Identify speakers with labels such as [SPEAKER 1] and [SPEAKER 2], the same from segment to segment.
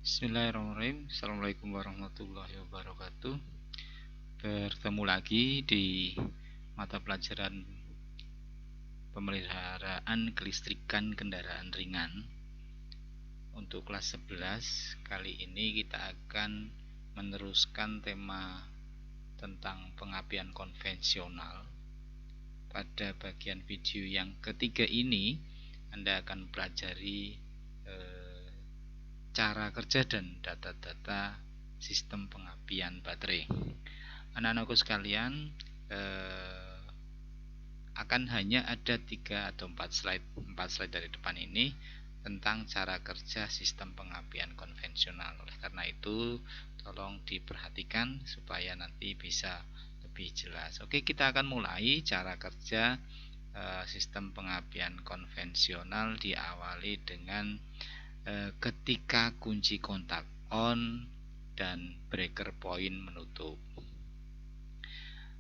[SPEAKER 1] Bismillahirrahmanirrahim. Assalamualaikum warahmatullahi wabarakatuh. Bertemu lagi di mata pelajaran pemeliharaan kelistrikan kendaraan ringan. Untuk kelas 11, kali ini kita akan meneruskan tema tentang pengapian konvensional. Pada bagian video yang ketiga ini, Anda akan pelajari cara kerja dan data-data sistem pengapian baterai. Anak-anakku sekalian, akan hanya ada 3 atau 4 slide dari depan ini tentang cara kerja sistem pengapian konvensional. Oleh karena itu, tolong diperhatikan supaya nanti bisa lebih jelas. Oke, kita akan mulai cara kerja sistem pengapian konvensional. Diawali dengan ketika kunci kontak on dan breaker point menutup.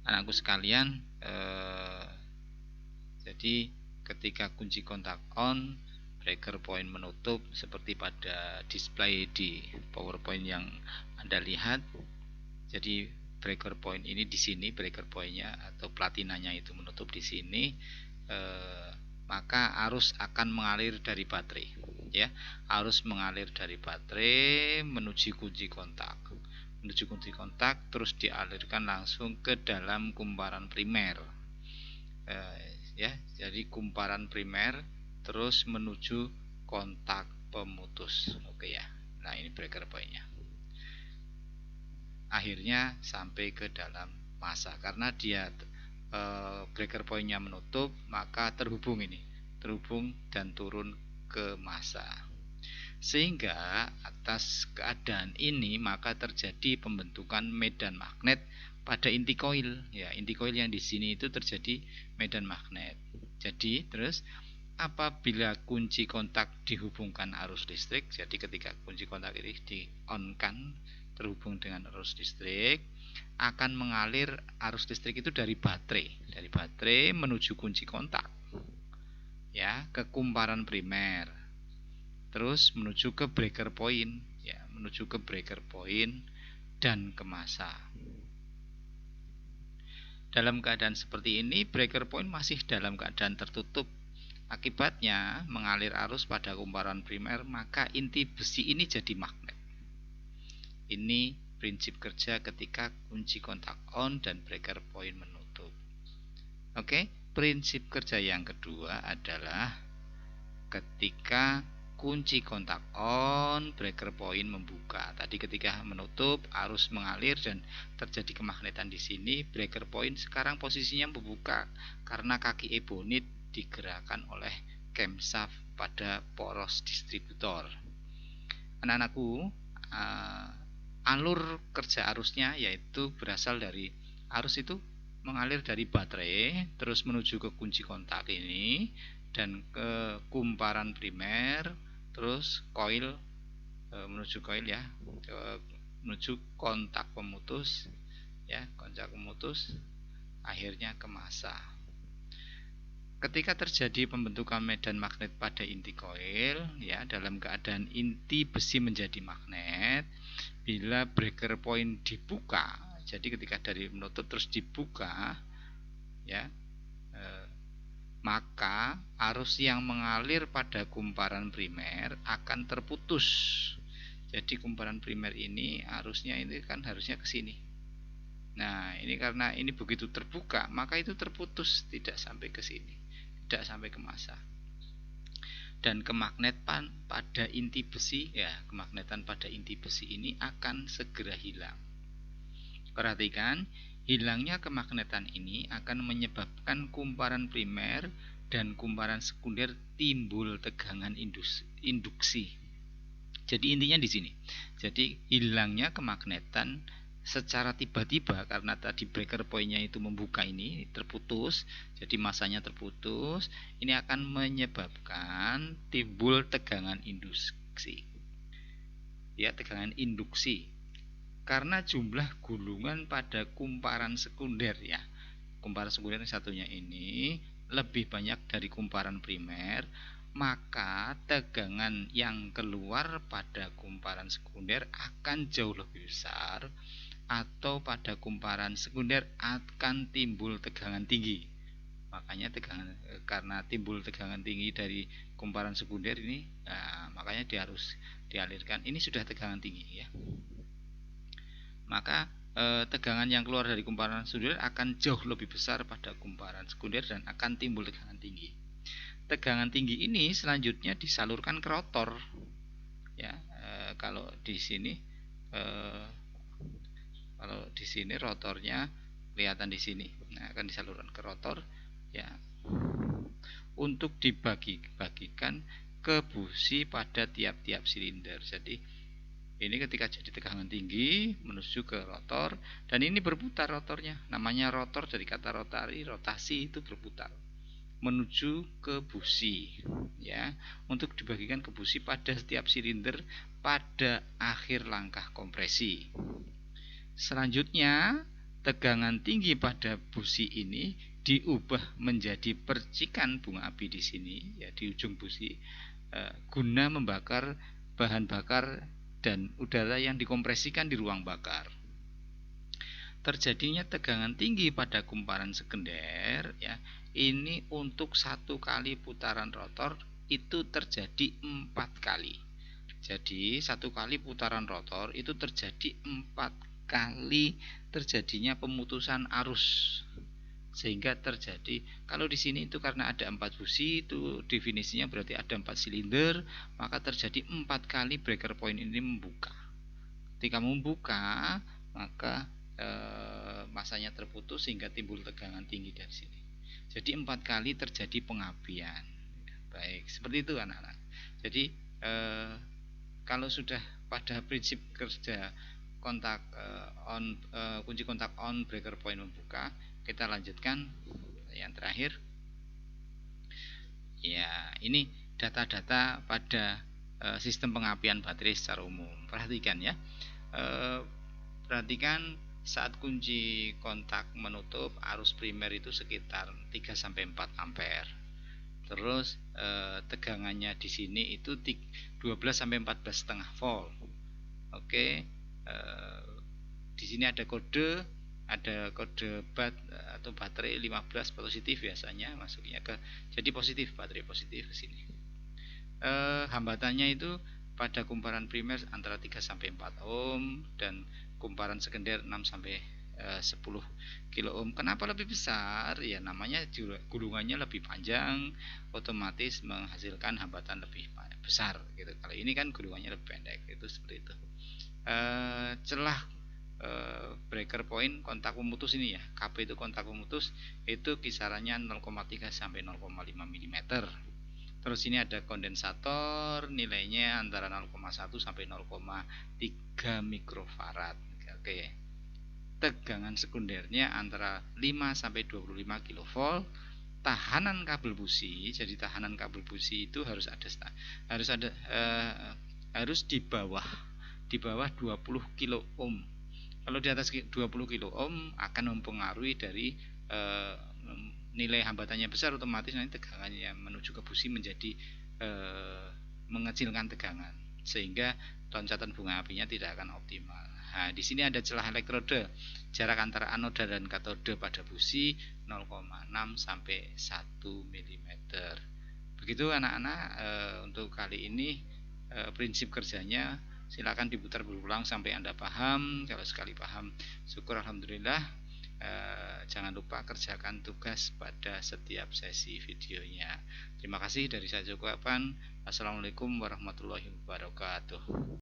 [SPEAKER 1] Anakku sekalian, jadi ketika kunci kontak on, breaker point menutup, seperti pada display di PowerPoint yang Anda lihat. Jadi breaker point ini di sini, breaker pointnya atau platinanya itu menutup di sini, maka arus akan mengalir dari baterai, ya, arus mengalir dari baterai menuju kunci kontak, terus dialirkan langsung ke dalam kumparan primer, ya. Jadi kumparan primer terus menuju kontak pemutus. Oke ya. Nah, ini breaker pointnya. Akhirnya sampai ke dalam masa, karena dia breaker pointnya menutup, maka terhubung dan turun ke masa. Sehingga atas keadaan ini maka terjadi pembentukan medan magnet pada inti koil. Ya, inti koil yang di sini itu terjadi medan magnet. Jadi terus apabila kunci kontak dihubungkan arus listrik, jadi ketika kunci kontak ini di-on-kan terhubung dengan arus listrik, akan mengalir arus listrik itu dari baterai menuju kunci kontak, ya, ke kumparan primer, terus menuju ke breaker point, ya, menuju ke breaker point dan ke masa. Dalam keadaan seperti ini, breaker point masih dalam keadaan tertutup. Akibatnya mengalir arus pada kumparan primer, maka inti besi ini jadi magnet. Ini prinsip kerja ketika kunci kontak on dan breaker point menutup. Oke, prinsip kerja yang kedua adalah ketika kunci kontak on, breaker point membuka. Tadi ketika menutup, arus mengalir dan terjadi kemagnetan di sini. Breaker point sekarang posisinya membuka karena kaki ebonit digerakkan oleh camshaft pada poros distributor. Anak-anakku, alur kerja arusnya yaitu berasal dari arus itu mengalir dari baterai terus menuju ke kunci kontak ini dan ke kumparan primer, terus koil, menuju koil, ya, menuju kontak pemutus, ya, kontak pemutus, akhirnya ke masa. Ketika terjadi pembentukan medan magnet pada inti koil, ya, dalam keadaan inti besi menjadi magnet, bila breaker point dibuka, jadi ketika dari menutup terus dibuka, ya, maka arus yang mengalir pada kumparan primer akan terputus. Jadi kumparan primer ini arusnya ini kan harusnya ke sini. Nah, ini karena ini begitu terbuka, maka itu terputus, tidak sampai ke sini, tidak sampai ke masa. Dan kemagnetan pada inti besi, ya, kemagnetan pada inti besi ini akan segera hilang. Perhatikan, hilangnya kemagnetan ini akan menyebabkan kumparan primer dan kumparan sekunder timbul tegangan induksi. Jadi intinya di sini. Jadi hilangnya kemagnetan secara tiba-tiba karena tadi breaker pointnya itu membuka, ini terputus, jadi masanya terputus. Ini akan menyebabkan timbul tegangan induksi, ya, tegangan induksi, karena jumlah gulungan pada kumparan sekunder, ya, kumparan sekunder satunya ini lebih banyak dari kumparan primer, maka tegangan yang keluar pada kumparan sekunder akan jauh lebih besar, atau pada kumparan sekunder akan timbul tegangan tinggi. Makanya karena timbul tegangan tinggi dari kumparan sekunder ini, makanya dia harus dialirkan. Ini sudah tegangan tinggi ya. Maka tegangan yang keluar dari kumparan sekunder akan jauh lebih besar pada kumparan sekunder dan akan timbul tegangan tinggi. Tegangan tinggi ini selanjutnya disalurkan ke rotor. Ya, kalau di sini rotornya kelihatan di sini. Nah, akan disalurkan ke rotor ya untuk dibagi-bagikan ke busi pada tiap-tiap silinder. Jadi ini ketika jadi tegangan tinggi menuju ke rotor, dan ini berputar rotornya. Namanya rotor dari kata rotari, rotasi, itu berputar menuju ke busi ya, untuk dibagikan ke busi pada setiap silinder pada akhir langkah kompresi. Selanjutnya, tegangan tinggi pada busi ini diubah menjadi percikan bunga api di sini ya, di ujung busi, guna membakar bahan bakar dan udara yang dikompresikan di ruang bakar. Terjadinya tegangan tinggi pada kumparan sekunder ya, ini untuk satu kali putaran rotor itu terjadi 4 kali. Jadi satu kali putaran rotor itu terjadi 4 kali terjadinya pemutusan arus, sehingga terjadi, kalau di sini itu karena ada 4 busi, itu definisinya berarti ada 4 silinder, maka terjadi 4 kali breaker point ini membuka. Ketika membuka, maka masanya terputus sehingga timbul tegangan tinggi dari sini. Jadi 4 kali terjadi pengapian. Baik, seperti itu anak-anak. Jadi kalau sudah pada prinsip kerja kontak on, kunci kontak on, breaker point membuka, kita lanjutkan yang terakhir. Ya, ini data-data pada sistem pengapian baterai secara umum. Perhatikan ya. Perhatikan saat kunci kontak menutup, arus primer itu sekitar 3-4 ampere. Terus tegangannya di sini itu 12-14,5 volt. Oke. Di sini ada kode atau baterai 15 positif biasanya masuknya ke, jadi positif, baterai positif ke sini. Hambatannya itu pada kumparan primer antara 3-4 ohm dan kumparan sekunder 6-10 kilo ohm. Kenapa lebih besar? Ya namanya gulungannya lebih panjang, otomatis menghasilkan hambatan lebih besar gitu. Kalau ini kan gulungannya lebih pendek, itu seperti itu. Celah breaker point kontak pemutus ini ya, KP itu kontak pemutus, itu kisarannya 0,3 sampai 0,5 mm. Terus ini ada kondensator, nilainya antara 0,1 sampai 0,3 mikrofarad. Oke. Tegangan sekundernya antara 5 sampai 25 kV. Tahanan kabel busi, jadi tahanan kabel busi itu harus di bawah 20 kilo ohm. Kalau di atas 20 kilo ohm akan mempengaruhi dari nilai hambatannya besar, otomatis nanti tegangannya menuju ke busi menjadi mengecilkan tegangan, sehingga loncatan bunga apinya tidak akan optimal. Nah, di sini ada celah elektrode, jarak antara anoda dan katode pada busi 0,6 sampai 1 mm. Begitu anak-anak, untuk kali ini prinsip kerjanya silakan diputar berulang sampai Anda paham. Kalau sekali paham, syukur alhamdulillah. Jangan lupa kerjakan tugas pada setiap sesi videonya. Terima kasih, dari saya Joko Apan. Assalamualaikum warahmatullahi wabarakatuh.